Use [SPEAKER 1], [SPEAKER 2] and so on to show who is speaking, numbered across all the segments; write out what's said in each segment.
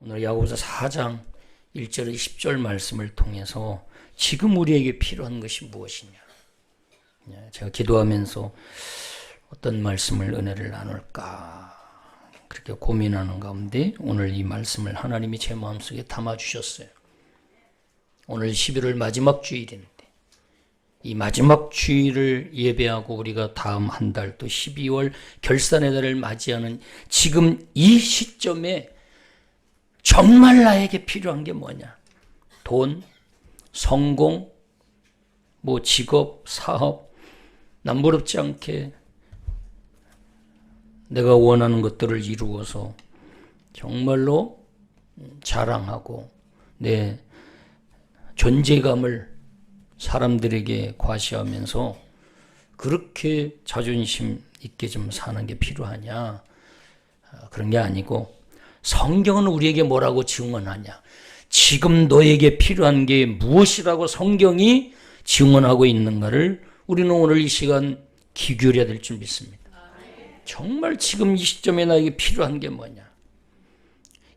[SPEAKER 1] 오늘 야고보서 4장 1절에 10절 말씀을 통해서 지금 우리에게 필요한 것이 무엇이냐. 제가 기도하면서 어떤 말씀을 은혜를 나눌까 그렇게 고민하는 가운데 오늘 이 말씀을 하나님이 제 마음속에 담아주셨어요. 오늘 11월 마지막 주일인데 이 마지막 주일을 예배하고 우리가 다음 한 달 또 12월 결산의 달을 맞이하는 지금 이 시점에 정말 나에게 필요한 게 뭐냐? 돈, 성공, 직업, 사업, 남부럽지 않게 내가 원하는 것들을 이루어서 정말로 자랑하고 내 존재감을 사람들에게 과시하면서 그렇게 자존심 있게 좀 사는 게 필요하냐? 그런 게 아니고 성경은 우리에게 뭐라고 증언하냐? 지금 너에게 필요한 게 무엇이라고 성경이 증언하고 있는가를 우리는 오늘 이 시간 귀 기울여야 될 줄 믿습니다. 정말 지금 이 시점에 나에게 필요한 게 뭐냐?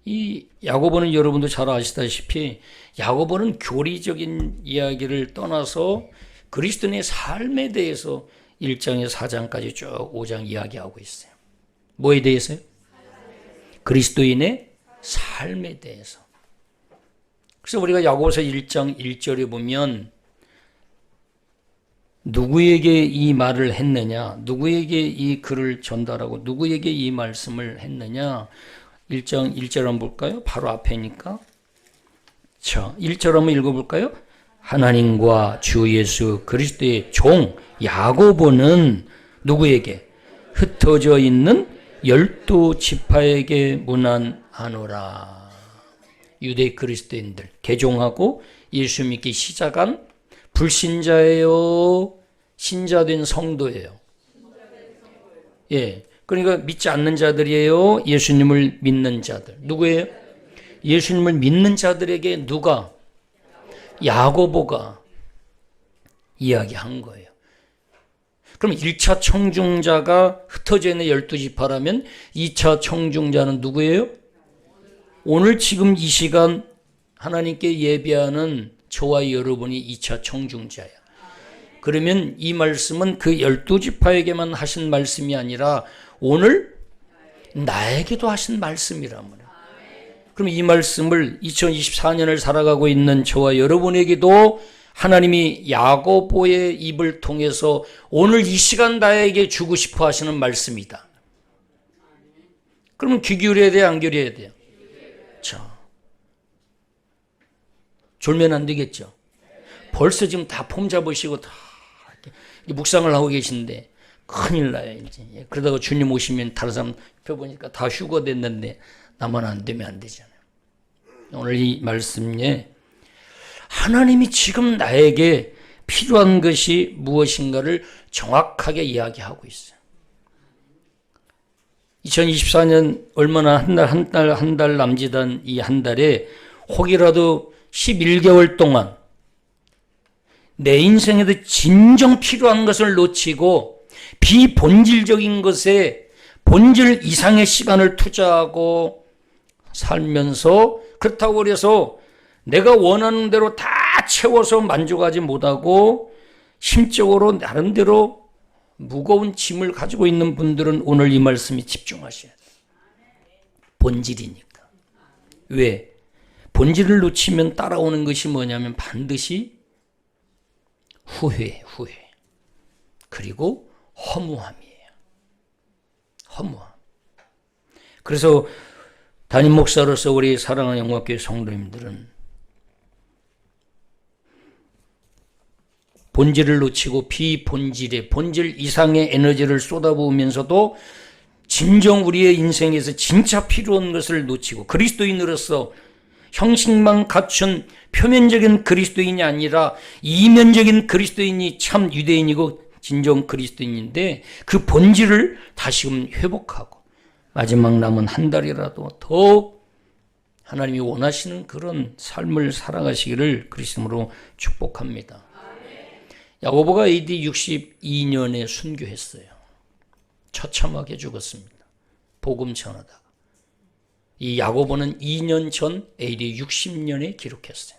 [SPEAKER 1] 이 야고보는 여러분도 잘 아시다시피 야고보는 교리적인 이야기를 떠나서 그리스도인의 삶에 대해서 1장에서 4장까지 쭉 5장 이야기하고 있어요. 뭐에 대해서요? 그리스도인의 삶에 대해서. 그래서 우리가 야고보서 1장 1절에 보면 누구에게 이 말을 했느냐, 누구에게 이 글을 전달하고 누구에게 이 말씀을 했느냐. 1장 1절 한번 볼까요? 바로 앞에니까. 자, 1절 한번 읽어볼까요? 하나님과 주 예수 그리스도의 종 야고보는 누구에게? 흩어져 있는 12지파에게 문안하노라. 유대 그리스도인들, 개종하고 예수 믿기 시작한 불신자예요? 신자된 성도예요? 예. 그러니까 믿지 않는 자들이에요? 예수님을 믿는 자들. 누구예요? 예수님을 믿는 자들에게 누가? 야고보가 이야기한 거예요. 그럼 1차 청중자가 흩어져 있는 12지파라면 2차 청중자는 누구예요? 오늘 지금 이 시간 하나님께 예배하는 저와 여러분이 2차 청중자야. 그러면 이 말씀은 그 12지파에게만 하신 말씀이 아니라 오늘 나에게도 하신 말씀이란 말이에요. 그럼 이 말씀을 2024년을 살아가고 있는 저와 여러분에게도 하나님이 야고보의 입을 통해서 오늘 이 시간 나에게 주고 싶어 하시는 말씀이다. 그러면 귀 기울여야 돼요? 안 기울여야 돼요? 자, 졸면 안 되겠죠? 벌써 지금 다 폼 잡으시고 다 묵상을 하고 계신데 큰일 나요 이제. 그러다가 주님 오시면 다른 사람 펴보니까 다 휴가 됐는데 나만 안 되면 안 되잖아요. 오늘 이 말씀에 하나님이 지금 나에게 필요한 것이 무엇인가를 정확하게 이야기하고 있어요. 2024년 얼마나 한 달 남짓한 이 한 달에 혹이라도 11개월 동안 내 인생에도 진정 필요한 것을 놓치고 비본질적인 것에 본질 이상의 시간을 투자하고 살면서 그렇다고 그래서 내가 원하는 대로 다 채워서 만족하지 못하고 심적으로 나름대로 무거운 짐을 가지고 있는 분들은 오늘 이 말씀에 집중하셔야 돼요. 본질이니까. 왜? 본질을 놓치면 따라오는 것이 뭐냐면 반드시 후회. 그리고 허무함이에요. 허무함. 그래서 담임 목사로서 우리 사랑하는 영광교회 성도님들은 본질을 놓치고 비본질의 본질 이상의 에너지를 쏟아부으면서도 진정 우리의 인생에서 진짜 필요한 것을 놓치고 그리스도인으로서 형식만 갖춘 표면적인 그리스도인이 아니라 이면적인 그리스도인이 참 유대인이고 진정 그리스도인인데 그 본질을 다시금 회복하고 마지막 남은 한 달이라도 더욱 하나님이 원하시는 그런 삶을 살아가시기를 그리스도로 축복합니다. 야고보가 AD 62년에 순교했어요. 처참하게 죽었습니다. 복음 전하다가. 이 야고보는 2년 전 AD 60년에 기록했어요.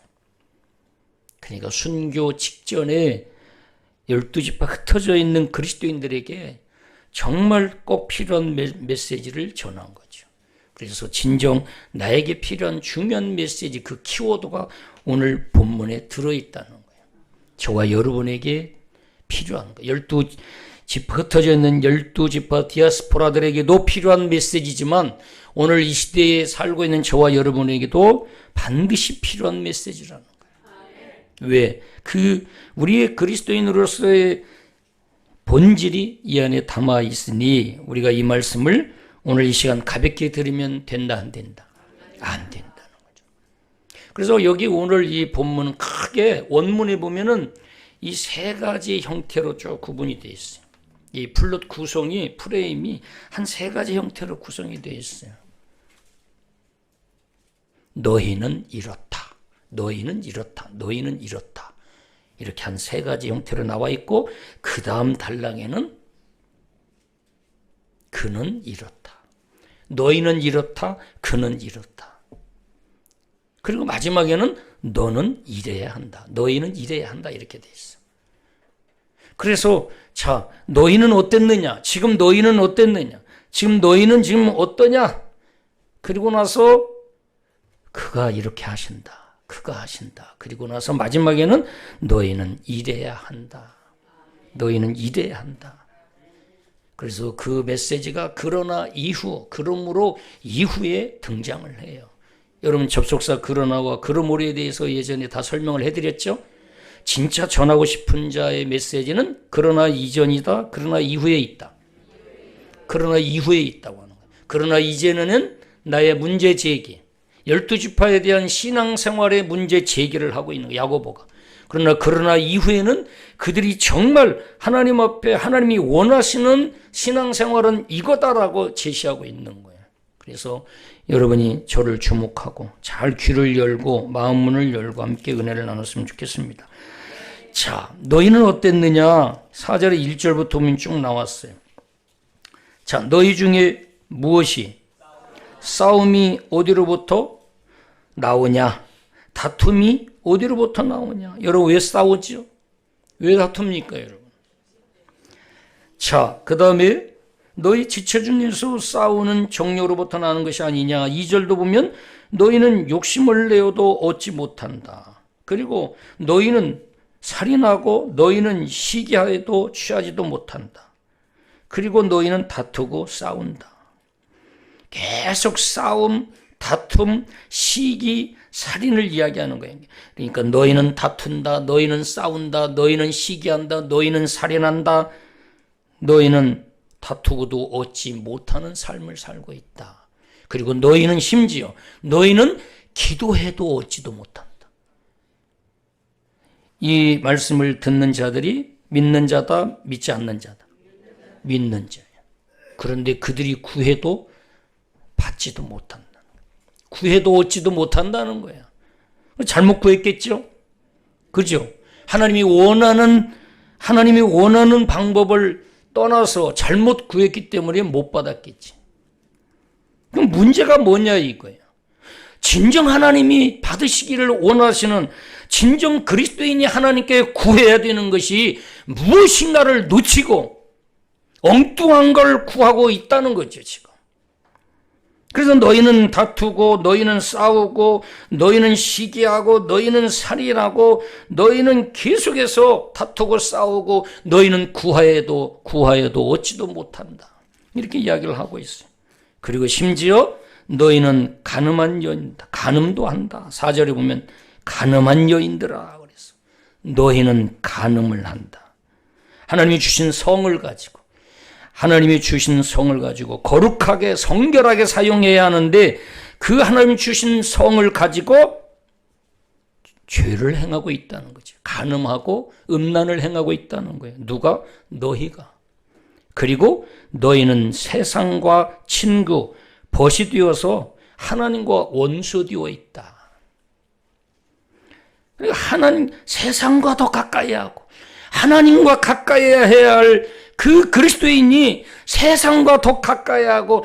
[SPEAKER 1] 그러니까 순교 직전에 12지파 흩어져 있는 그리스도인들에게 정말 꼭 필요한 메시지를 전한 거죠. 그래서 진정 나에게 필요한 중요한 메시지, 그 키워드가 오늘 본문에 들어있다는 거예요. 저와 여러분에게 필요한 거예요. 12지파 흩어져 있는 12지파 디아스포라들에게도 필요한 메시지지만 오늘 이 시대에 살고 있는 저와 여러분에게도 반드시 필요한 메시지라는 거예요. 왜? 우리의 그리스도인으로서의 본질이 이 안에 담아 있으니 우리가 이 말씀을 오늘 이 시간 가볍게 들으면 된다, 안 된다? 안 된다는 거죠. 그래서 여기 오늘 이 본문은 크게 원문에 보면은 이 세 가지 형태로 쭉 구분이 되어 있어요. 이 플롯 구성이, 프레임이 한 세 가지 형태로 구성이 되어 있어요. 너희는 이렇다. 너희는 이렇다. 너희는 이렇다. 이렇게 한 세 가지 형태로 나와 있고, 그 다음 단락에는 그는 이렇다. 너희는 이렇다. 그는 이렇다. 그리고 마지막에는 너는 이래야 한다. 너희는 이래야 한다. 이렇게 돼 있어. 그래서 자, 너희는 어땠느냐? 지금 너희는 어땠느냐? 지금 너희는 지금 어떠냐? 그리고 나서 그가 이렇게 하신다. 그가 하신다. 그리고 나서 마지막에는 너희는 이래야 한다. 너희는 이래야 한다. 그래서 그 메시지가 그러나 이후, 그러므로 이후에 등장을 해요. 여러분 접속사 그러나와 그러므로에 대해서 예전에 다 설명을 해드렸죠? 진짜 전하고 싶은 자의 메시지는 그러나 이전이다. 그러나 이후에 있다. 그러나 이후에 있다고 하는 거예요. 그러나 이제는 나의 문제 제기, 12지파에 대한 신앙생활의 문제 제기를 하고 있는 거예요. 야고보가. 그러나 이후에는 그들이 정말 하나님 앞에 하나님이 원하시는 신앙생활은 이거다라고 제시하고 있는 거예요. 그래서 여러분이 저를 주목하고 잘 귀를 열고 마음 문을 열고 함께 은혜를 나눴으면 좋겠습니다. 자, 너희는 어땠느냐? 4절에 1절부터 보면 쭉 나왔어요. 자, 너희 중에 무엇이 싸움이 어디로부터 나오냐? 다툼이 어디로부터 나오냐? 여러분 왜 싸우죠? 왜 다툽니까, 여러분? 자, 그 다음에 너희 지체 중에서 싸우는 정욕으로부터 나는 것이 아니냐? 2절도 보면 너희는 욕심을 내어도 얻지 못한다. 그리고 너희는 살인하고 너희는 시기하여도 취하지도 못한다. 그리고 너희는 다투고 싸운다. 계속 싸움, 다툼, 시기, 살인을 이야기하는 거예요. 그러니까 너희는 다툰다, 너희는 싸운다, 너희는 시기한다, 너희는 살인한다, 너희는 다투고도 얻지 못하는 삶을 살고 있다. 그리고 너희는 심지어 너희는 기도해도 얻지도 못한다. 이 말씀을 듣는 자들이 믿는 자다, 믿지 않는 자다? 믿는 자예요. 그런데 그들이 구해도 받지도 못한다. 구해도 얻지도 못한다는 거야. 잘못 구했겠죠? 그죠? 하나님이 원하는 방법을 떠나서 잘못 구했기 때문에 못 받았겠지. 그럼 문제가 뭐냐 이거예요. 진정 하나님이 받으시기를 원하시는 진정 그리스도인이 하나님께 구해야 되는 것이 무엇인가를 놓치고 엉뚱한 걸 구하고 있다는 거죠, 지금. 그래서 너희는 다투고 너희는 싸우고 너희는 시기하고 너희는 살인하고 너희는 계속해서 다투고 싸우고 너희는 구하여도 얻지도 못한다. 이렇게 이야기를 하고 있어요. 그리고 심지어 너희는 가늠한 여인이다. 가늠도 한다. 4절에 보면 가늠한 여인들아 그래서 너희는 가늠을 한다. 하나님이 주신 성을 가지고 거룩하게 성결하게 사용해야 하는데 그 하나님이 주신 성을 가지고 죄를 행하고 있다는 거죠. 간음하고 음란을 행하고 있다는 거예요. 누가? 너희가. 그리고 너희는 세상과 친구, 벗이 되어서 하나님과 원수되어 있다. 하나님, 세상과 더 가까이 하고 하나님과 가까이 해야 할 그 그리스도인이 세상과 더 가까이 하고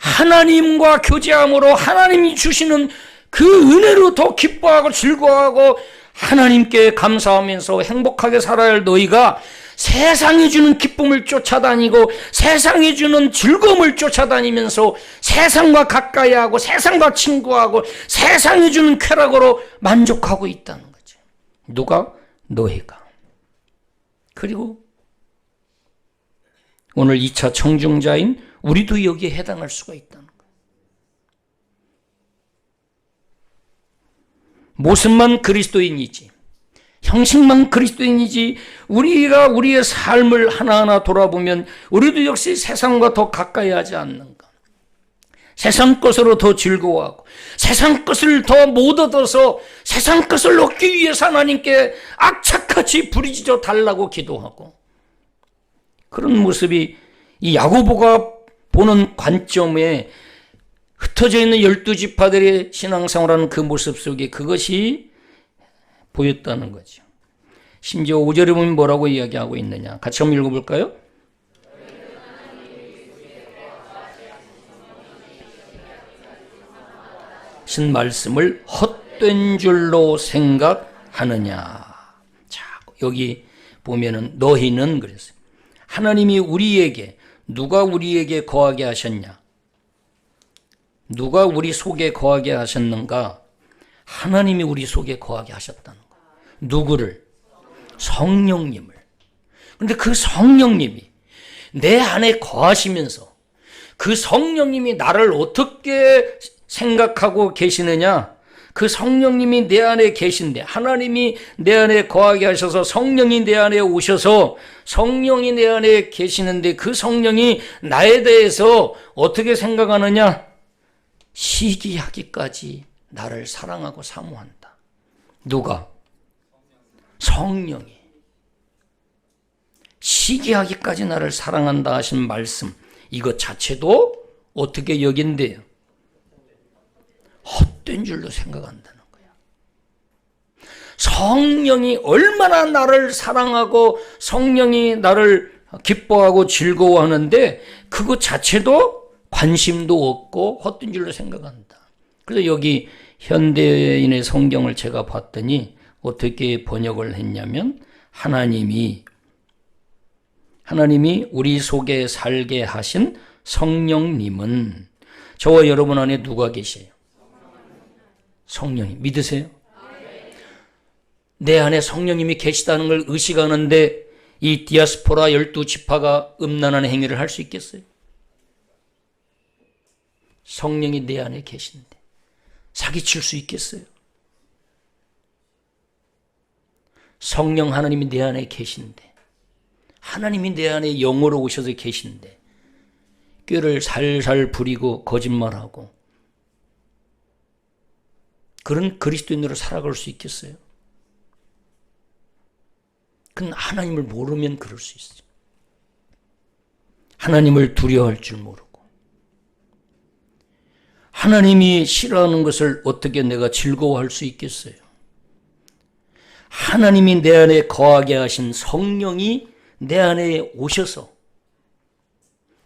[SPEAKER 1] 하나님과 교제함으로 하나님이 주시는 그 은혜로 더 기뻐하고 즐거워하고 하나님께 감사하면서 행복하게 살아야 할 너희가 세상이 주는 기쁨을 쫓아다니고 세상이 주는 즐거움을 쫓아다니면서 세상과 가까이하고 세상과 친구하고 세상이 주는 쾌락으로 만족하고 있다는 거죠. 누가? 너희가. 그리고 오늘 2차 청중자인 우리도 여기에 해당할 수가 있다는 거예요. 모습만 그리스도인이지, 형식만 그리스도인이지, 우리가 우리의 삶을 하나하나 돌아보면 우리도 역시 세상과 더 가까이 하지 않는가. 세상 것으로 더 즐거워하고 세상 것을 더 못 얻어서 세상 것을 얻기 위해서 하나님께 악착같이 부르짖어 달라고 기도하고, 그런 모습이 이 야고보가 보는 관점에 흩어져 있는 12지파들의 신앙생활하는 그 모습 속에 그것이 보였다는 거죠. 심지어 5절에 보면 뭐라고 이야기하고 있느냐. 같이 한번 읽어볼까요? 신 말씀을 헛된 줄로 생각하느냐. 자, 여기 보면은 너희는 그랬어요. 하나님이 우리에게, 누가 우리에게 거하게 하셨냐? 누가 우리 속에 거하게 하셨는가? 하나님이 우리 속에 거하게 하셨다는 거예요. 누구를? 성령님을. 그런데 그 성령님이 내 안에 거하시면서 그 성령님이 나를 어떻게 생각하고 계시느냐? 그 성령님이 내 안에 계신데, 하나님이 내 안에 거하게 하셔서 성령이 내 안에 오셔서 성령이 내 안에 계시는데 그 성령이 나에 대해서 어떻게 생각하느냐? 시기하기까지 나를 사랑하고 사모한다. 누가? 성령이. 시기하기까지 나를 사랑한다 하신 말씀, 이것 자체도 어떻게 여긴대요? 헛된 줄로 생각한다는 거야. 성령이 얼마나 나를 사랑하고 성령이 나를 기뻐하고 즐거워하는데 그것 자체도 관심도 없고 헛된 줄로 생각한다. 그래서 여기 현대인의 성경을 제가 봤더니 어떻게 번역을 했냐면, 하나님이 우리 속에 살게 하신 성령님은 저와 여러분 안에 누가 계세요? 성령이. 믿으세요? 내 안에 성령님이 계시다는 걸 의식하는데 이 디아스포라 12지파가 음란한 행위를 할 수 있겠어요? 성령이 내 안에 계신데 사기칠 수 있겠어요? 성령 하나님이 내 안에 계신데, 하나님이 내 안에 영으로 오셔서 계신데 꾀를 살살 부리고 거짓말하고 그런 그리스도인으로 살아갈 수 있겠어요? 그건 하나님을 모르면 그럴 수 있어요. 하나님을 두려워할 줄 모르고 하나님이 싫어하는 것을 어떻게 내가 즐거워할 수 있겠어요? 하나님이 내 안에 거하게 하신 성령이 내 안에 오셔서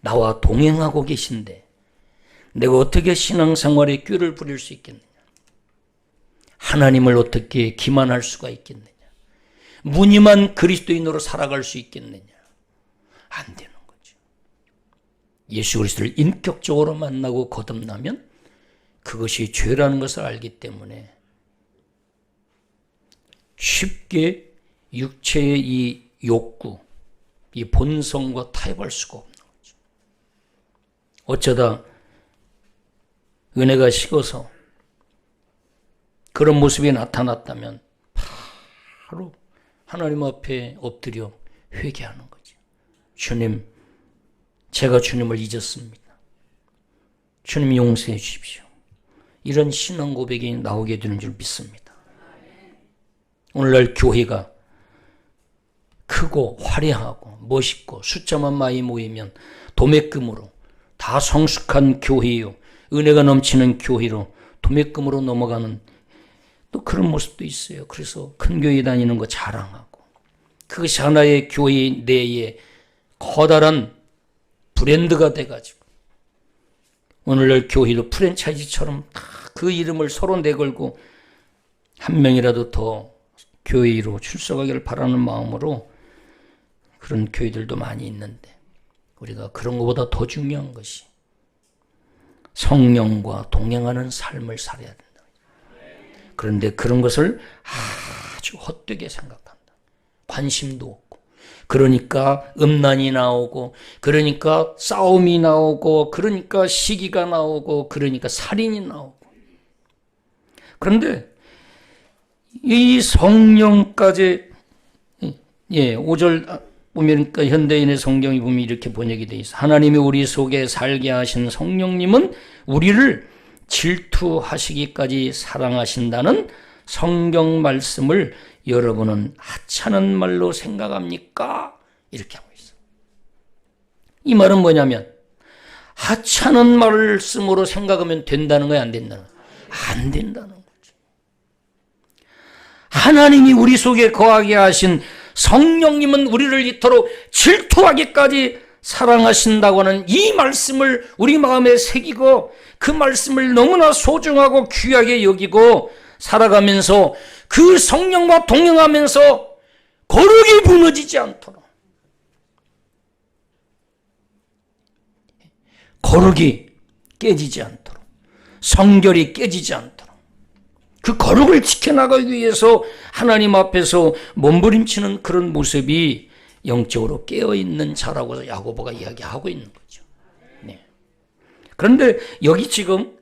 [SPEAKER 1] 나와 동행하고 계신데 내가 어떻게 신앙생활에 꾀를 부릴 수 있겠느냐? 하나님을 어떻게 기만할 수가 있겠느냐? 무늬만 그리스도인으로 살아갈 수 있겠느냐? 안 되는 거죠. 예수 그리스도를 인격적으로 만나고 거듭나면 그것이 죄라는 것을 알기 때문에 쉽게 육체의 이 욕구, 이 본성과 타협할 수가 없는 거죠. 어쩌다 은혜가 식어서 그런 모습이 나타났다면 바로 하나님 앞에 엎드려 회개하는 거죠. 주님, 제가 주님을 잊었습니다. 주님 용서해 주십시오. 이런 신앙 고백이 나오게 되는 줄 믿습니다. 오늘날 교회가 크고 화려하고 멋있고 숫자만 많이 모이면 도매금으로 다 성숙한 교회요, 은혜가 넘치는 교회로 도매금으로 넘어가는 또 그런 모습도 있어요. 그래서 큰 교회 다니는 거 자랑하고 그것이 하나의 교회 내에 커다란 브랜드가 돼가지고 오늘날 교회도 프랜차이즈처럼 다 그 이름을 서로 내걸고 한 명이라도 더 교회로 출석하기를 바라는 마음으로 그런 교회들도 많이 있는데, 우리가 그런 것보다 더 중요한 것이 성령과 동행하는 삶을 살아야 된다. 그런데 그런 것을 아주 헛되게 생각한다. 관심도 없고, 그러니까 음란이 나오고, 그러니까 싸움이 나오고, 그러니까 시기가 나오고, 그러니까 살인이 나오고. 그런데 이 성령까지, 5절 보면, 그러니까 현대인의 성경이 보면 이렇게 번역이 되어 있어. 하나님이 우리 속에 살게 하신 성령님은 우리를 질투하시기까지 사랑하신다는 성경 말씀을 여러분은 하찮은 말로 생각합니까? 이렇게 하고 있어. 이 말은 뭐냐면, 하찮은 말씀으로 생각하면 된다는 거야, 안 된다는 거야? 안 된다는 거죠. 하나님이 우리 속에 거하게 하신 성령님은 우리를 이토록 질투하기까지 사랑하신다고 하는 이 말씀을 우리 마음에 새기고, 그 말씀을 너무나 소중하고 귀하게 여기고 살아가면서 그 성령과 동행하면서 거룩이 무너지지 않도록, 거룩이 깨지지 않도록, 성결이 깨지지 않도록, 그 거룩을 지켜나가기 위해서 하나님 앞에서 몸부림치는 그런 모습이 영적으로 깨어있는 자라고 야고보가 이야기하고 있는 거죠. 네. 그런데 여기 지금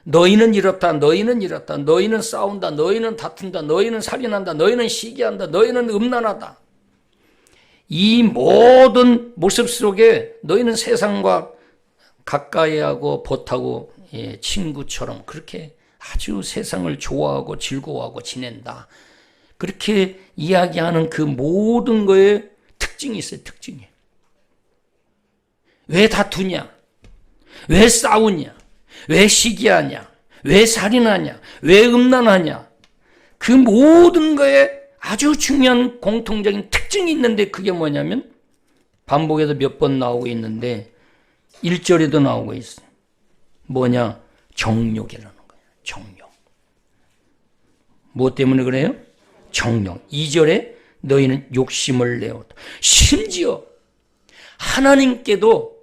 [SPEAKER 1] 너희는 이렇다, 너희는 이렇다, 너희는 싸운다, 너희는 다툰다, 너희는 살인한다, 너희는 시기한다, 너희는 음란하다. 이 모든 모습 속에 너희는 세상과 가까이하고 보타고 친구처럼 그렇게 아주 세상을 좋아하고 즐거워하고 지낸다. 그렇게 이야기하는 그 모든 거에 특징이 있어요. 특징이. 왜 다투냐? 왜 싸우냐? 왜 시기하냐? 왜 살인하냐? 왜 음란하냐? 그 모든 거에 아주 중요한 공통적인 특징이 있는데, 그게 뭐냐면 반복해서 몇 번 나오고 있는데 1절에도 나오고 있어요. 뭐냐? 정욕이라는 거예요. 정욕. 무엇 때문에 그래요? 정욕. 2절에 너희는 욕심을 내었다. 심지어 하나님께도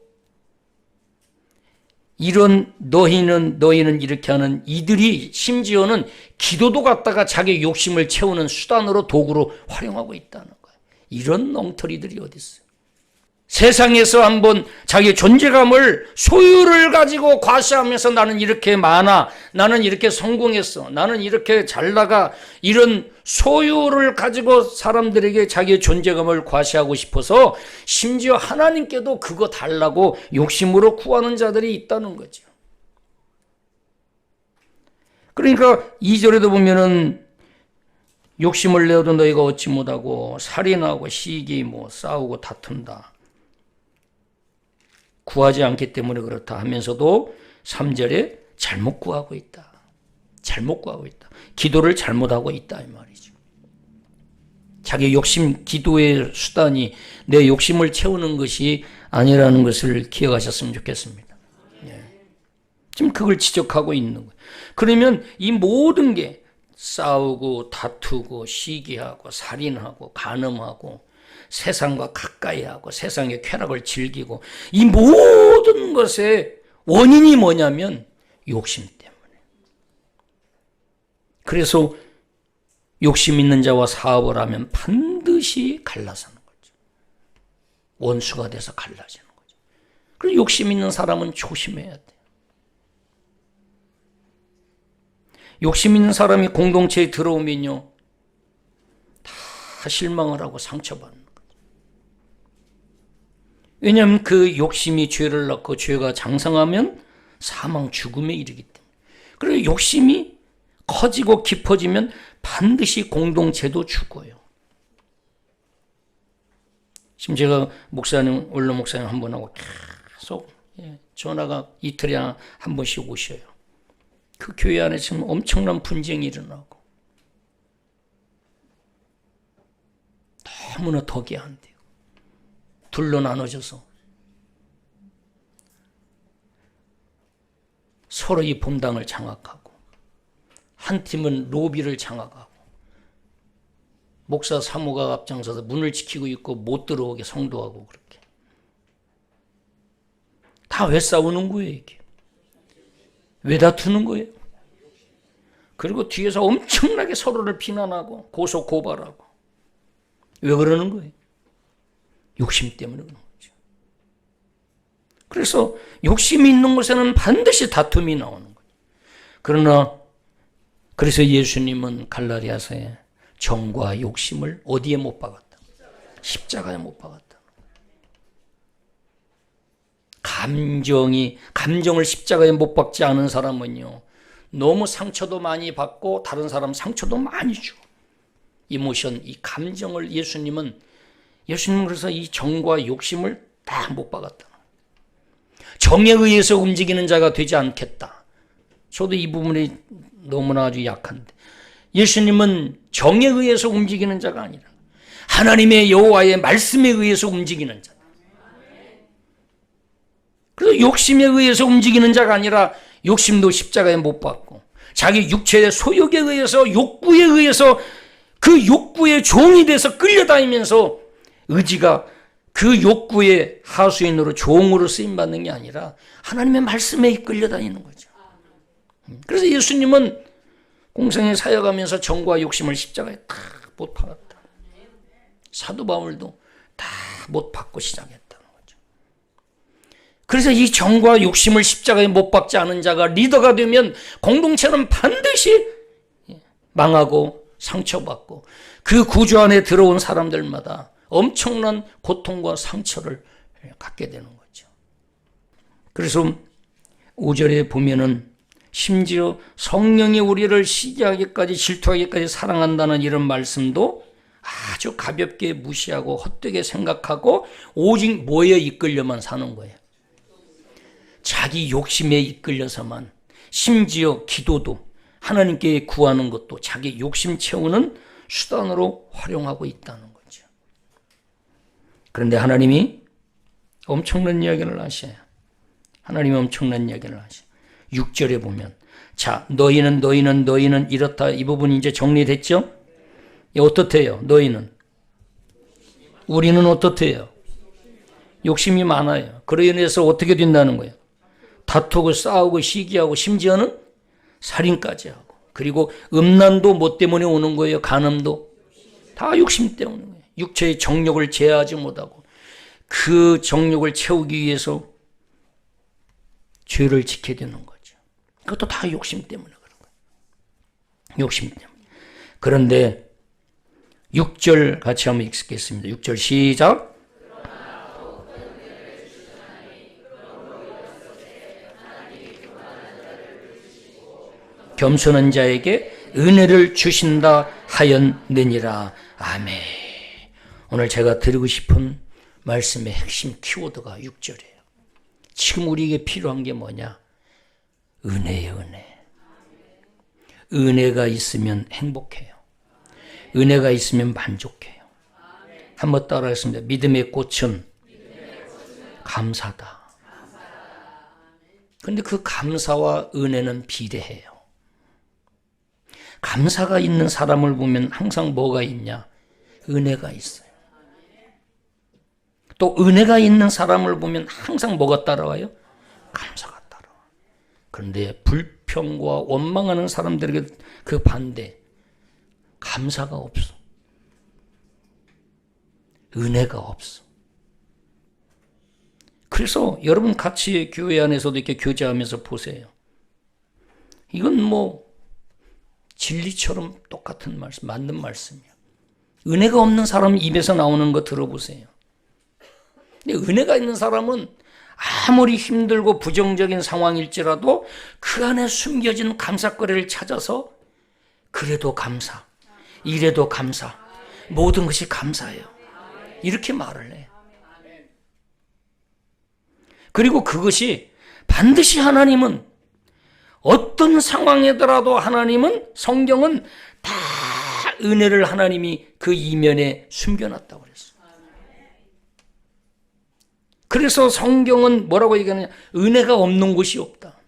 [SPEAKER 1] 이런 너희는 이렇게 하는 이들이 심지어는 기도도 갖다가 자기 욕심을 채우는 수단으로, 도구로 활용하고 있다는 거예요. 이런 엉터리들이 어디 있어요? 세상에서 한번 자기 존재감을, 소유를 가지고 과시하면서 나는 이렇게 많아, 나는 이렇게 성공했어, 나는 이렇게 잘 나가, 이런 소유를 가지고 사람들에게 자기의 존재감을 과시하고 싶어서 심지어 하나님께도 그거 달라고 욕심으로 구하는 자들이 있다는 거죠. 그러니까 2절에도 보면은 욕심을 내어도 너희가 얻지 못하고 살인하고 시기 싸우고 다툰다. 구하지 않기 때문에 그렇다 하면서도 3절에 잘못 구하고 있다. 잘못 구하고 있다. 기도를 잘못하고 있다 이 말이죠. 자기 욕심, 기도의 수단이 내 욕심을 채우는 것이 아니라는 것을 기억하셨으면 좋겠습니다. 지금 그걸 지적하고 있는 거예요. 그러면 이 모든 게 싸우고 다투고 시기하고 살인하고 간음하고 세상과 가까이하고 세상의 쾌락을 즐기고, 이 모든 것의 원인이 뭐냐면 욕심 때문에. 그래서 욕심 있는 자와 사업을 하면 반드시 갈라서는 거죠. 원수가 돼서 갈라지는 거죠. 그래서 욕심 있는 사람은 조심해야 돼요. 욕심 있는 사람이 공동체에 들어오면요, 다 실망을 하고 상처받는 거죠. 왜냐하면 그 욕심이 죄를 낳고 죄가 장성하면 사망, 죽음에 이르기 때문에. 그리고 욕심이 커지고 깊어지면 반드시 공동체도 죽어요. 지금 제가 목사님, 원로 목사님 한 분하고 계속 전화가 이틀에 한 번씩 오셔요. 그 교회 안에 지금 엄청난 분쟁이 일어나고 너무나 덕이 안 돼요. 둘로 나눠져서 서로의 본당을 장악하고 한 팀은 로비를 장악하고 목사 사모가 앞장서서 문을 지키고 있고 못 들어오게 성도하고 그렇게 다 왜 싸우는 거예요 이게? 왜 다투는 거예요? 그리고 뒤에서 엄청나게 서로를 비난하고 고소 고발하고 왜 그러는 거예요? 욕심 때문에 그러는 거죠. 그래서 욕심이 있는 곳에는 반드시 다툼이 나오는 거예요. 그러나 그래서 예수님은 갈라디아서에 정과 욕심을 어디에 못 박았다? 십자가에 못 박았다. 감정을 십자가에 못 박지 않은 사람은요, 너무 상처도 많이 받고 다른 사람 상처도 많이 줘. 이모션, 이 감정을 예수님은 그래서 이 정과 욕심을 다 못 박았다. 정에 의해서 움직이는 자가 되지 않겠다. 저도 이 부분이 너무나 아주 약한데 예수님은 정에 의해서 움직이는 자가 아니라 하나님의 여호와의 말씀에 의해서 움직이는 자. 그래서 욕심에 의해서 움직이는 자가 아니라 욕심도 십자가에 못 박고 자기 육체의 소욕에 의해서 욕구에 의해서 그 욕구의 종이 돼서 끌려다니면서 의지가 그 욕구의 하수인으로 종으로 쓰임받는 게 아니라 하나님의 말씀에 끌려다니는 거죠. 그래서 예수님은 공생에 사역하면서 정과 욕심을 십자가에 다 못 박았다. 사도 바울도 다 못 박고 시작했다는 거죠. 그래서 이 정과 욕심을 십자가에 못 박지 않은 자가 리더가 되면 공동체는 반드시 망하고 상처받고 그 구조 안에 들어온 사람들마다 엄청난 고통과 상처를 갖게 되는 거죠. 그래서 5절에 보면은 심지어 성령이 우리를 시기하기까지 질투하기까지 사랑한다는 이런 말씀도 아주 가볍게 무시하고 헛되게 생각하고 오직 뭐에 이끌려만 사는 거예요. 자기 욕심에 이끌려서만, 심지어 기도도 하나님께 구하는 것도 자기 욕심 채우는 수단으로 활용하고 있다는 거죠. 그런데 하나님이 엄청난 이야기를 하셔요. 하나님이 엄청난 이야기를 하셔요. 6절에 보면 자 너희는 이렇다. 이 부분이 이제 정리됐죠? 어떻대요? 너희는 우리는 어떻대요? 욕심이 많아요. 그로 인해서 어떻게 된다는 거예요? 다투고 싸우고 시기하고 심지어는 살인까지 하고 그리고 음란도 뭐 때문에 오는 거예요? 간음도 다 욕심 때문에 거예요. 육체의 정욕을 제어하지 못하고 그 정욕을 채우기 위해서 죄를 지게 되는 거죠. 그것도 다 욕심 때문에 그런 거예요. 욕심 때문에. 그런데 6절 같이 한번 읽겠습니다. 6절 시작. 겸손한 자에게 은혜를 주신다 하였느니라. 아멘. 오늘 제가 드리고 싶은 말씀의 핵심 키워드가 6절이에요. 지금 우리에게 필요한 게 뭐냐? 은혜예요, 은혜. 은혜가 있으면 행복해요. 은혜가 있으면 만족해요. 한번 따라하겠습니다. 믿음의 꽃은 감사다. 그런데 그 감사와 은혜는 비례해요. 감사가 있는 사람을 보면 항상 뭐가 있냐? 은혜가 있어요. 또 은혜가 있는 사람을 보면 항상 뭐가 따라와요? 감사가 따라와. 그런데 불평과 원망하는 사람들에게 그 반대, 감사가 없어. 은혜가 없어. 그래서 여러분 같이 교회 안에서도 이렇게 교제하면서 보세요. 이건 뭐 진리처럼 똑같은 말씀, 맞는 말씀이야. 은혜가 없는 사람 입에서 나오는 거 들어보세요. 근데 은혜가 있는 사람은 아무리 힘들고 부정적인 상황일지라도 그 안에 숨겨진 감사거리를 찾아서 그래도 감사, 이래도 감사, 모든 것이 감사해요. 이렇게 말을 해. 그리고 그것이 반드시 하나님은 어떤 상황이더라도 하나님은 성경은 다 은혜를 하나님이 그 이면에 숨겨놨다고 그랬어요. 그래서 성경은 뭐라고 얘기하느냐? 은혜가 없는 곳이 없다.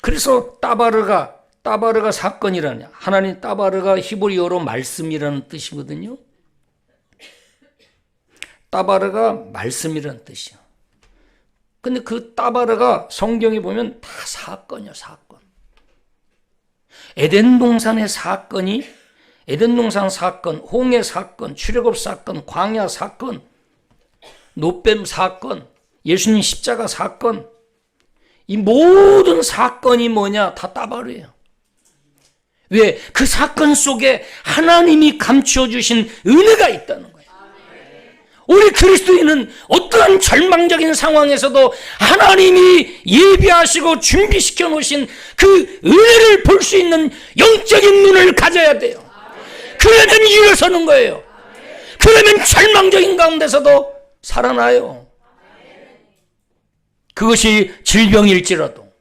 [SPEAKER 1] 그래서 따바르가 사건이라냐. 하나님 따바르가 히브리어로 말씀이라는 뜻이거든요. 따바르가 말씀이라는 뜻이야. 근데 그 따바르가 성경에 보면 다 사건이야, 사건. 에덴 동산의 사건이, 에덴 동산 사건, 홍해 사건, 출애굽 사건, 광야 사건, 노뱀 사건, 예수님 십자가 사건, 이 모든 사건이 뭐냐? 다 따바르예요. 왜? 그 사건 속에 하나님이 감추어 주신 은혜가 있다는 거예요. 우리 그리스도인은 어떠한 절망적인 상황에서도 하나님이 예비하시고 준비시켜 놓으신 그 은혜를 볼 수 있는 영적인 눈을 가져야 돼요. 그러면 일어서는 거예요. 그러면 절망적인 가운데서도 살아나요. 그것이 질병일지라도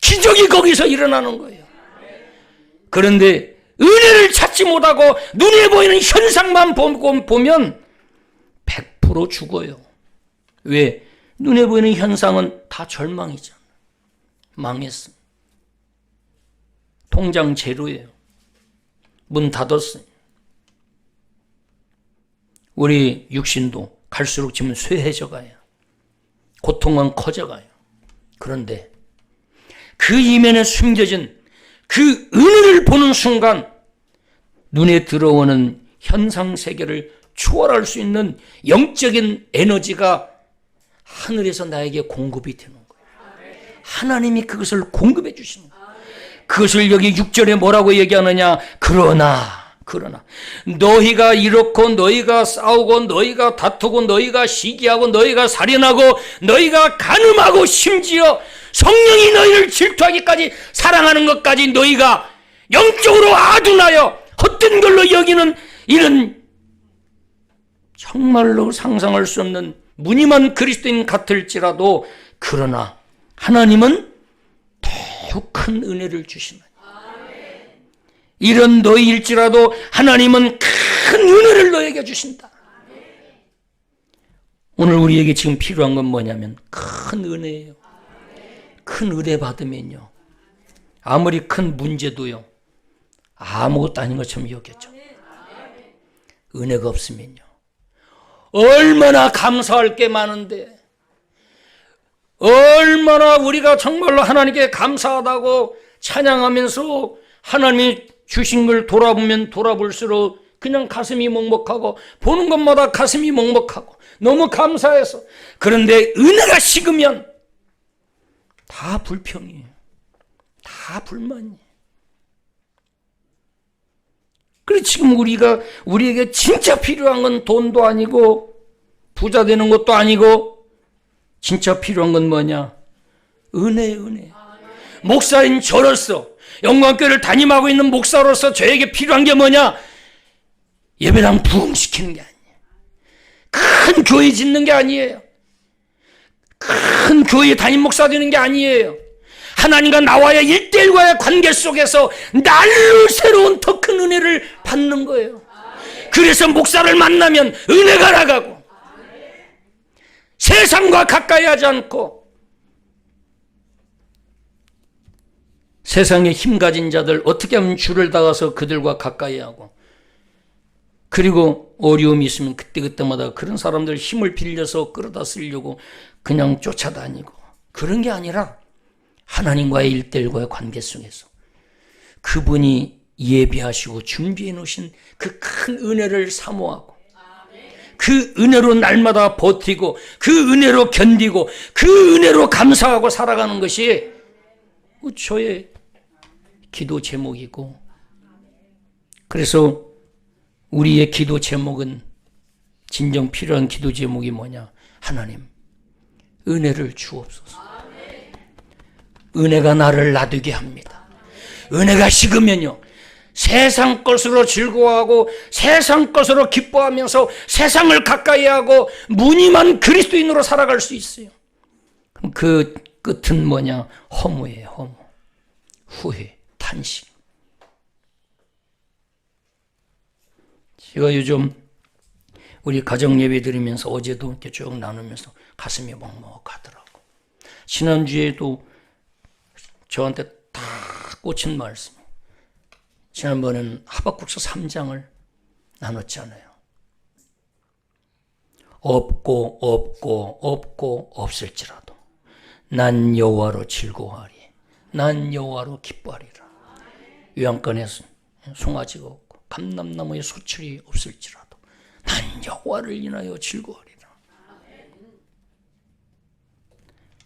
[SPEAKER 1] 기적이 거기서 일어나는 거예요. 그런데 은혜를 찾지 못하고 눈에 보이는 현상만 보면 100% 죽어요. 왜? 눈에 보이는 현상은 다 절망이잖아. 망했어. 통장 제로예요. 문 닫았어요. 우리 육신도 갈수록 지금 쇠해져 가요. 고통은 커져가요. 그런데 그 이면에 숨겨진 그 은혜를 보는 순간 눈에 들어오는 현상 세계를 초월할 수 있는 영적인 에너지가 하늘에서 나에게 공급이 되는 거예요. 하나님이 그것을 공급해 주시는 거예요. 그것을 여기 6절에 뭐라고 얘기하느냐? 그러나 너희가 이렇고 너희가 싸우고 너희가 다투고 너희가 시기하고 너희가 살인하고 너희가 간음하고 심지어 성령이 너희를 질투하기까지 사랑하는 것까지 너희가 영적으로 아둔하여 헛된 걸로 여기는 이런 정말로 상상할 수 없는 무늬만 그리스도인 같을지라도 그러나 하나님은 더욱 큰 은혜를 주시나니 이런 너희일지라도 하나님은 큰 은혜를 너에게 주신다. 오늘 우리에게 지금 필요한 건 뭐냐면 큰 은혜예요. 큰 은혜 받으면요 아무리 큰 문제도요 아무것도 아닌 것처럼 여겨져. 은혜가 없으면요 얼마나 감사할 게 많은데, 얼마나 우리가 정말로 하나님께 감사하다고 찬양하면서 하나님이 주신 걸 돌아보면 돌아볼수록 그냥 가슴이 먹먹하고 보는 것마다 가슴이 먹먹하고 너무 감사해서. 그런데 은혜가 식으면 다 불평이에요. 다 불만이에요. 그래 지금 우리에게 진짜 필요한 건 돈도 아니고 부자 되는 것도 아니고 진짜 필요한 건 뭐냐? 은혜. 목사인 저로서 영광교회를 담임하고 있는 목사로서 저에게 필요한 게 뭐냐? 예배당 부흥시키는 게 아니에요. 큰 교회 짓는 게 아니에요. 큰 교회 담임 목사 되는 게 아니에요. 하나님과 나와의 1대1과의 관계 속에서 날로 새로운 더 큰 은혜를 받는 거예요. 그래서 목사를 만나면 은혜가 나가고 세상과 가까이 하지 않고 세상에 힘 가진 자들 어떻게 하면 줄을 닦아서 그들과 가까이 하고, 그리고 어려움이 있으면 그때마다 그런 사람들 힘을 빌려서 끌어다 쓰려고 그냥 쫓아다니고, 그런 게 아니라 하나님과의 1대1과의 관계 속에서 그분이 예비하시고 준비해 놓으신 그 큰 은혜를 사모하고 그 은혜로 날마다 버티고 그 은혜로 견디고 그 은혜로 감사하고 살아가는 것이 저의 기도 제목이고, 그래서 우리의 기도 제목은 진정 필요한 기도 제목이 뭐냐? 하나님 은혜를 주옵소서. 은혜가 나를 놔두게 합니다. 은혜가 식으면요 세상 것으로 즐거워하고 세상 것으로 기뻐하면서 세상을 가까이 하고 무늬만 그리스도인으로 살아갈 수 있어요. 그럼 그 끝은 뭐냐? 허무예요. 허무, 후회, 탄식. 제가 요즘 우리 가정 예배 드리면서 어제도 이렇게 쭉 나누면서 가슴이 먹먹하더라고. 지난주에도 저한테 다 꽂힌 말씀. 지난번에는 하박국서 3장을 나눴잖아요. 없고 없을지라도 난 여호와로 즐거워하리. 난 여호와로 기뻐하리라. 요양간에 송아지가 없고 감람나무에 소출이 없을지라도 난 여호와를 인하여 즐거워하리라.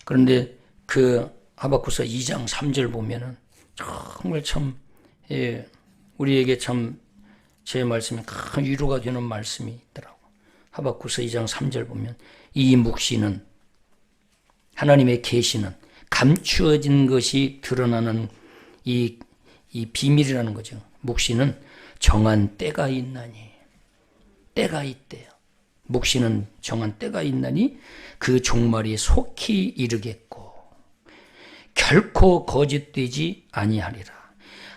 [SPEAKER 1] 그런데 그 하박국서 2장 3절 보면은 정말 참 우리에게 참 제 말씀이 큰 위로가 되는 말씀이 있더라고. 하박국서 2장 3절 보면 이 묵시는 하나님의 계시는 감추어진 것이 드러나는 이 비밀이라는 거죠. 묵시는 정한 때가 있나니, 때가 있대요. 묵시는 정한 때가 있나니 그 종말이 속히 이르겠고 결코 거짓되지 아니하리라.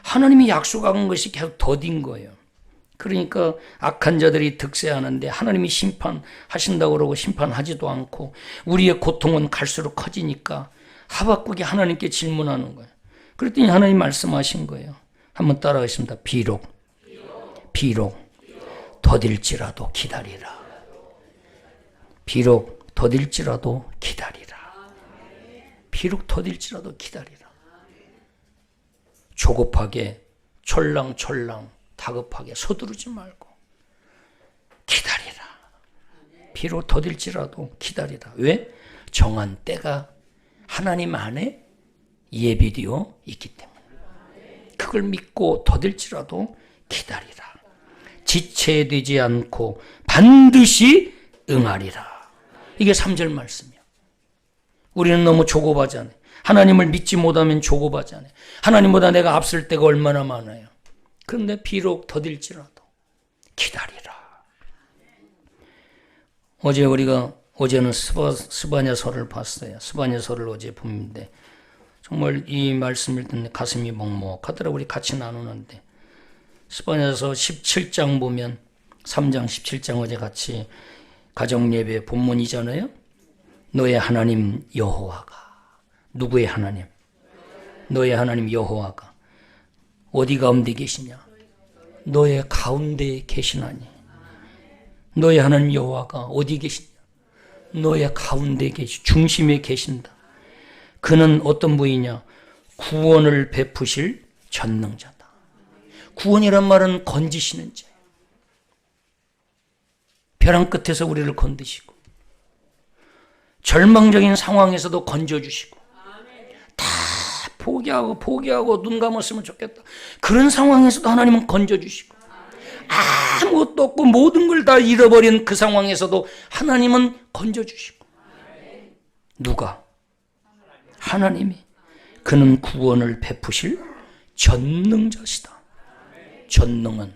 [SPEAKER 1] 하나님이 약속한 것이 계속 더딘 거예요. 그러니까 악한 자들이 득세하는데 하나님이 심판하신다고 그러고 심판하지도 않고 우리의 고통은 갈수록 커지니까 하박국이 하나님께 질문하는 거예요. 그랬더니 하나님 말씀하신 거예요. 한번 따라하겠습니다. 비록 더딜지라도 기다리라. 비록 더딜지라도 기다리라. 비록 더딜지라도 기다리라. 조급하게 촐랑촐랑 다급하게 서두르지 말고 기다리라. 비록 더딜지라도 기다리라. 왜? 정한 때가 하나님 안에 예비되어 있기 때문에. 그걸 믿고 더딜지라도 기다리라. 지체되지 않고 반드시 응하리라. 이게 3절 말씀이야. 우리는 너무 조급하잖아요. 하나님을 믿지 못하면 조급하잖아요. 하나님보다 내가 앞설 때가 얼마나 많아요. 그런데 비록 더딜지라도 기다리라. 어제는 스바냐서를 봤어요. 스바냐서를 어제 보는데 정말 이 말씀을 듣는 가슴이 먹먹하더라고요. 우리 같이 나누는데 스바냐서 17장 보면 3장 17장 어제 같이 가정예배 본문이잖아요. 너의 하나님 여호와가. 누구의 하나님? 너의 하나님 여호와가 어디 가운데 계시냐? 너의 가운데 계시나니. 너의 하나님 여호와가 어디 계시냐? 너의 가운데 중심에 계신다. 그는 어떤 분이냐? 구원을 베푸실 전능자다. 구원이란 말은 건지시는 자. 벼랑 끝에서 우리를 건드시고 절망적인 상황에서도 건져주시고 다 포기하고 눈 감았으면 좋겠다. 그런 상황에서도 하나님은 건져주시고 아무것도 없고 모든 걸 다 잃어버린 그 상황에서도 하나님은 건져주시고. 누가? 하나님이. 그는 구원을 베푸실 전능자시다. 전능은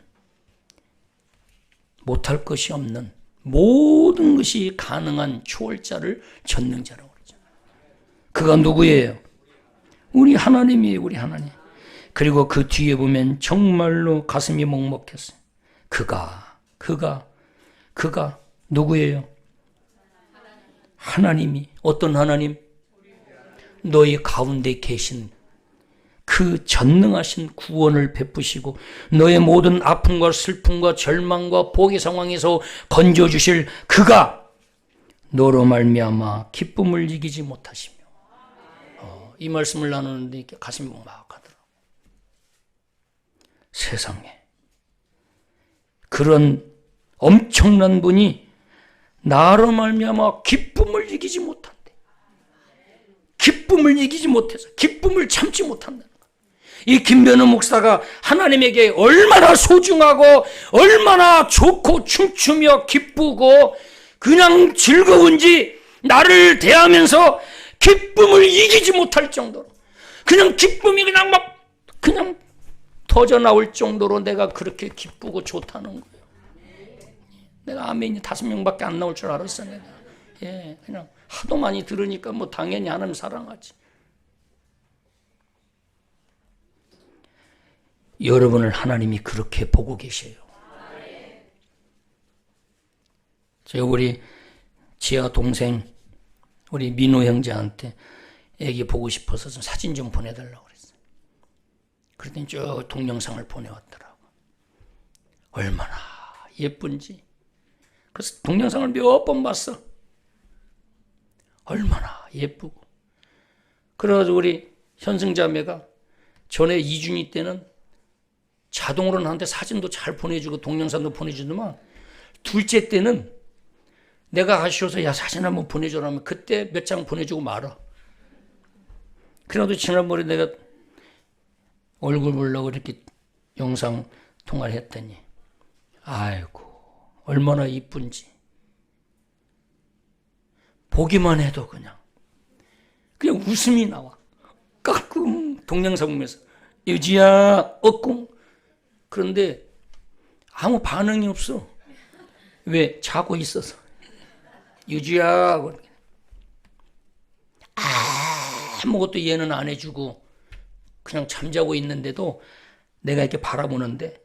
[SPEAKER 1] 못할 것이 없는 모든 것이 가능한 초월자를 전능자라고 그러죠. 그가 누구예요? 우리 하나님이에요. 우리 하나님. 그리고 그 뒤에 보면 정말로 가슴이 먹먹했어요. 그가 누구예요? 하나님이. 어떤 하나님? 너희 가운데 계신 그 전능하신 구원을 베푸시고 너의 모든 아픔과 슬픔과 절망과 포기 상황에서 건져주실 그가 너로 말미암아 기쁨을 이기지 못하시며. 이 말씀을 나누는데 이렇게 가슴이 막막하더라고요. 세상에 그런 엄청난 분이 나로 말미암아 기쁨을 이기지 못한대. 기쁨을 이기지 못해서 기쁨을 참지 못한다는 거예요. 이 김변호 목사가 하나님에게 얼마나 소중하고 얼마나 좋고 춤추며 기쁘고 그냥 즐거운지 나를 대하면서 기쁨을 이기지 못할 정도로 그냥 기쁨이 그냥 터져 나올 정도로 내가 그렇게 기쁘고 좋다는 거예요. 내가 아멘이 5명밖에 안 나올 줄 알았어 내가. 그냥 하도 많이 들으니까 뭐 당연히 하나님 사랑하지. 여러분을 하나님이 그렇게 보고 계셔요. 제가 우리 지아 동생 우리 민호 형제한테 애기 보고 싶어서 좀 사진 좀 보내달라고 그랬어요. 그랬더니 쭉 동영상을 보내왔더라고. 얼마나 예쁜지. 그래서 동영상을 몇 번 봤어. 얼마나 예쁘고. 그래가지고 우리 현승자매가 전에 이준이 때는 자동으로 나한테 사진도 잘 보내주고 동영상도 보내주더만, 둘째 때는 내가 아쉬워서 야 사진 한번 보내줘라면 그때 몇 장 보내주고 말아. 그래도 지난번에 내가 얼굴 보려고 이렇게 영상 통화를 했더니 아이고 얼마나 이쁜지. 보기만 해도 그냥 웃음이 나와. 까꿍 동영상 보면서 유지야 어꿍. 그런데 아무 반응이 없어. 왜? 자고 있어서. 유지야 아무것도 얘는 안 해주고 그냥 잠자고 있는데도 내가 이렇게 바라보는데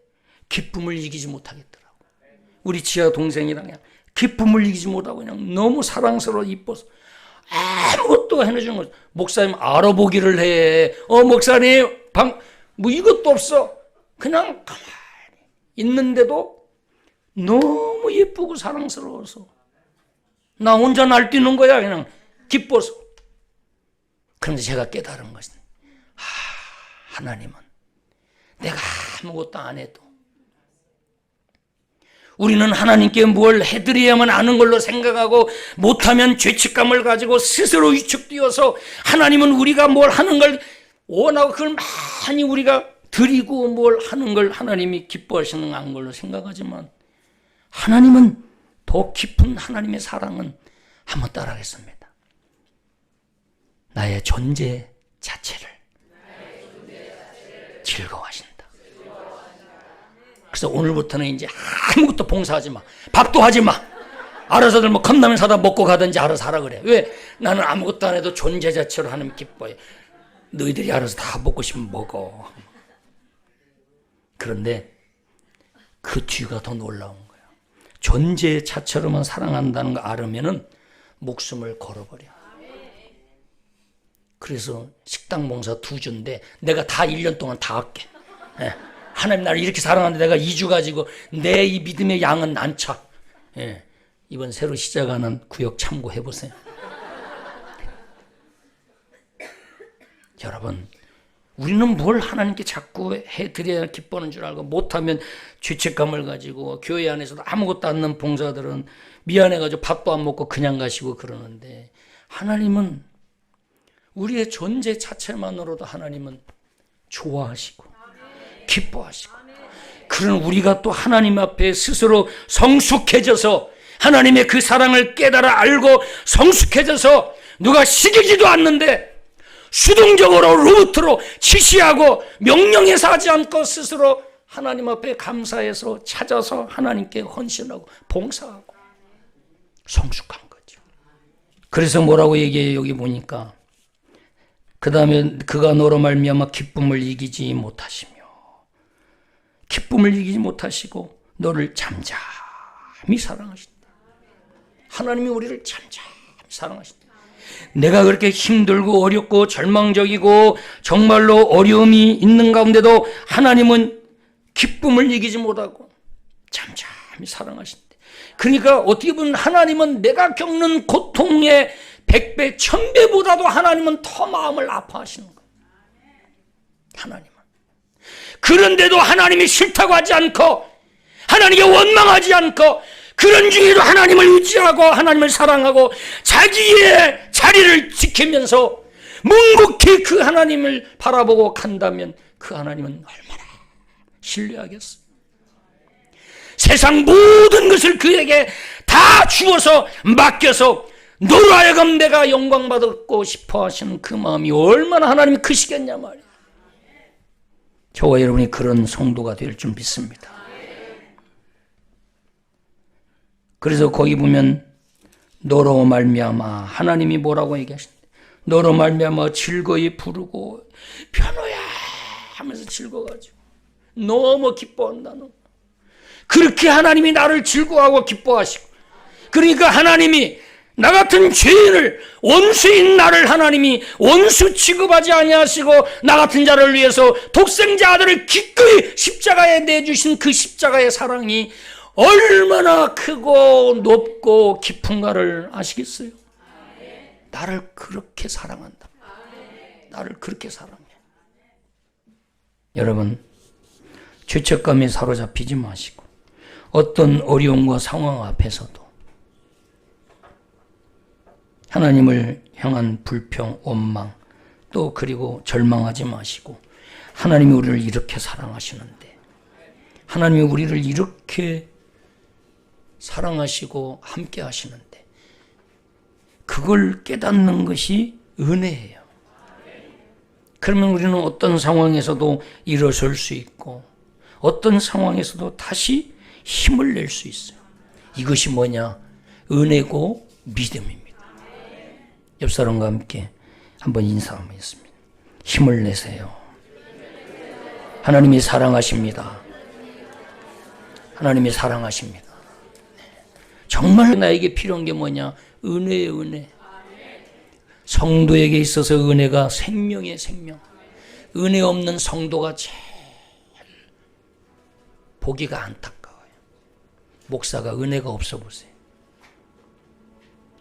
[SPEAKER 1] 기쁨을 이기지 못하겠더라고. 우리 지아 동생이랑 그냥 기쁨을 이기지 못하고 그냥 너무 사랑스러워 이뻐서 아무것도 해주는 거죠. 목사님 알아보기를 해. 목사님 뭐 이것도 없어. 그냥 가만히 있는데도 너무 예쁘고 사랑스러워서 나 혼자 날뛰는 거야. 그냥 기뻐서. 그런데 제가 깨달은 것은 하나님은 내가 아무것도 안 해도, 우리는 하나님께 뭘 해드려야만 아는 걸로 생각하고 못하면 죄책감을 가지고 스스로 위축되어서, 하나님은 우리가 뭘 하는 걸 원하고 그걸 많이 우리가 드리고 뭘 하는 걸 하나님이 기뻐하시는 걸로 생각하지만, 하나님은 더 깊은 하나님의 사랑은 한번 따라하겠습니다. 나의 존재 자체를 즐거워하신다. 그래서 오늘부터는 이제 아무것도 봉사하지 마. 밥도 하지 마. 알아서들 뭐 컵라면 사다 먹고 가든지 알아서 하라 그래. 왜? 나는 아무것도 안 해도 존재 자체로 하나님 기뻐해. 너희들이 알아서 다 먹고 싶으면 먹어. 그런데 그 뒤가 더 놀라운 거야. 존재 자체로만 사랑한다는 거 알으면은 목숨을 걸어버려. 그래서 식당 봉사 2주인데 내가 다 1년 동안 다 할게. 하나님 나를 이렇게 사랑하는데 내가 2주 가지고 내 이 믿음의 양은 안 차. 이번 새로 시작하는 구역 참고해보세요. 여러분, 우리는 뭘 하나님께 자꾸 해드려야 기뻐하는 줄 알고 못하면 죄책감을 가지고, 교회 안에서도 아무것도 않는 봉사들은 미안해가지고 밥도 안 먹고 그냥 가시고 그러는데, 하나님은 우리의 존재 자체만으로도 하나님은 좋아하시고 기뻐하시고, 그런 우리가 또 하나님 앞에 스스로 성숙해져서 하나님의 그 사랑을 깨달아 알고 성숙해져서 누가 시키지도 않는데 수동적으로 루트로 지시하고 명령해서 하지 않고 스스로 하나님 앞에 감사해서 찾아서 하나님께 헌신하고 봉사하고 성숙한 거죠. 그래서 뭐라고 얘기해요? 여기 보니까 그 다음에 그가 너로 말미암아 기쁨을 이기지 못하시며, 기쁨을 이기지 못하시고 너를 잠잠히 사랑하신다. 하나님이 우리를 잠잠히 사랑하신다. 내가 그렇게 힘들고 어렵고 절망적이고 정말로 어려움이 있는 가운데도 하나님은 기쁨을 이기지 못하고 잠잠히 사랑하신다. 그러니까 어떻게 보면 하나님은 내가 겪는 고통의 100배, 1000배보다도 하나님은 더 마음을 아파하시는 거예요. 하나님은. 그런데도 하나님이 싫다고 하지 않고, 하나님께 원망하지 않고, 그런 중에도 하나님을 의지하고 하나님을 사랑하고 자기의 자리를 지키면서 묵묵히 그 하나님을 바라보고 간다면 그 하나님은 얼마나 신뢰하겠어요. 세상 모든 것을 그에게 다 주어서 맡겨서 너로 하여금 내가 영광받고 싶어 하시는 그 마음이 얼마나 하나님이 크시겠냐 말이에요. 저와 여러분이 그런 성도가 될 줄 믿습니다. 그래서 거기 보면 너로 말미암아, 하나님이 뭐라고 얘기하시는데, 너로 말미암아 즐거이 부르고 변호야 하면서 즐거워가지고 너무 기뻐한다는, 그렇게 하나님이 나를 즐거워하고 기뻐하시고, 그러니까 하나님이 나 같은 죄인을, 원수인 나를 하나님이 원수 취급하지 아니하시고 나 같은 자를 위해서 독생자 아들을 기꺼이 십자가에 내주신 그 십자가의 사랑이 얼마나 크고 높고 깊은가를 아시겠어요? 나를 그렇게 사랑한다. 나를 그렇게 사랑해. 여러분, 죄책감에 사로잡히지 마시고 어떤 어려움과 상황 앞에서도 하나님을 향한 불평, 원망, 또 그리고 절망하지 마시고 하나님이 우리를 이렇게 사랑하시는데, 하나님이 우리를 이렇게 사랑하시고 함께 하시는데, 그걸 깨닫는 것이 은혜예요. 그러면 우리는 어떤 상황에서도 일어설 수 있고 어떤 상황에서도 다시 힘을 낼 수 있어요. 이것이 뭐냐? 은혜고 믿음입니다. 옆 사람과 함께 한번 인사 한번 했습니다. 힘을 내세요. 하나님이 사랑하십니다. 하나님이 사랑하십니다. 정말 나에게 필요한 게 뭐냐? 은혜예요, 은혜. 성도에게 있어서 은혜가 생명의 생명. 은혜 없는 성도가 제일 보기가 안타까워요. 목사가 은혜가 없어 보세요.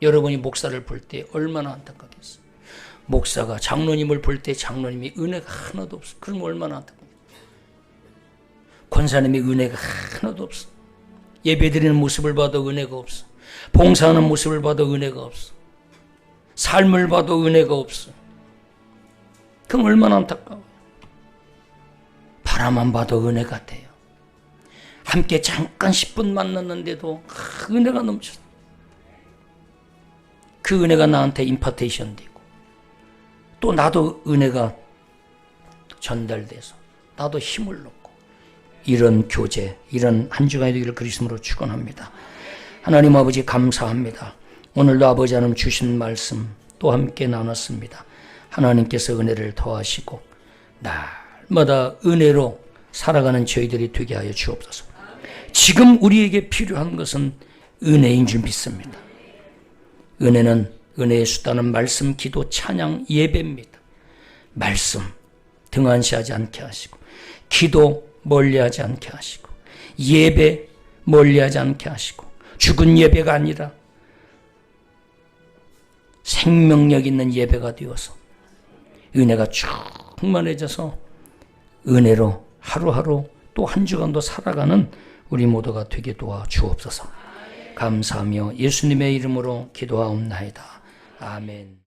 [SPEAKER 1] 여러분이 목사를 볼 때 얼마나 안타깝겠어요. 목사가 장로님을 볼 때 장로님이 은혜가 하나도 없어. 그럼 얼마나 안타깝겠어요. 권사님이 은혜가 하나도 없어. 예배드리는 모습을 봐도 은혜가 없어. 봉사하는 모습을 봐도 은혜가 없어. 삶을 봐도 은혜가 없어. 그럼 얼마나 안타까워요. 바라만 봐도 은혜가 돼요. 함께 잠깐 10분 만났는데도 은혜가 넘쳐. 그 은혜가 나한테 임파테이션 되고 또 나도 은혜가 전달돼서 나도 힘을 얻고, 이런 교제, 이런 한 주가 되기를 그리스도로 축원합니다. 하나님 아버지 감사합니다. 오늘도 아버지 하나님 주신 말씀 또 함께 나눴습니다. 하나님께서 은혜를 더하시고 날마다 은혜로 살아가는 저희들이 되게 하여 주옵소서. 지금 우리에게 필요한 것은 은혜인 줄 믿습니다. 은혜는, 은혜의 수단은 말씀, 기도, 찬양, 예배입니다. 말씀 등한시하지 않게 하시고, 기도 멀리하지 않게 하시고, 예배 멀리하지 않게 하시고, 죽은 예배가 아니라 생명력 있는 예배가 되어서 은혜가 충만해져서 은혜로 하루하루 또 한 주간도 살아가는 우리 모두가 되게 도와 주옵소서. 감사하며 예수님의 이름으로 기도하옵나이다. 아멘.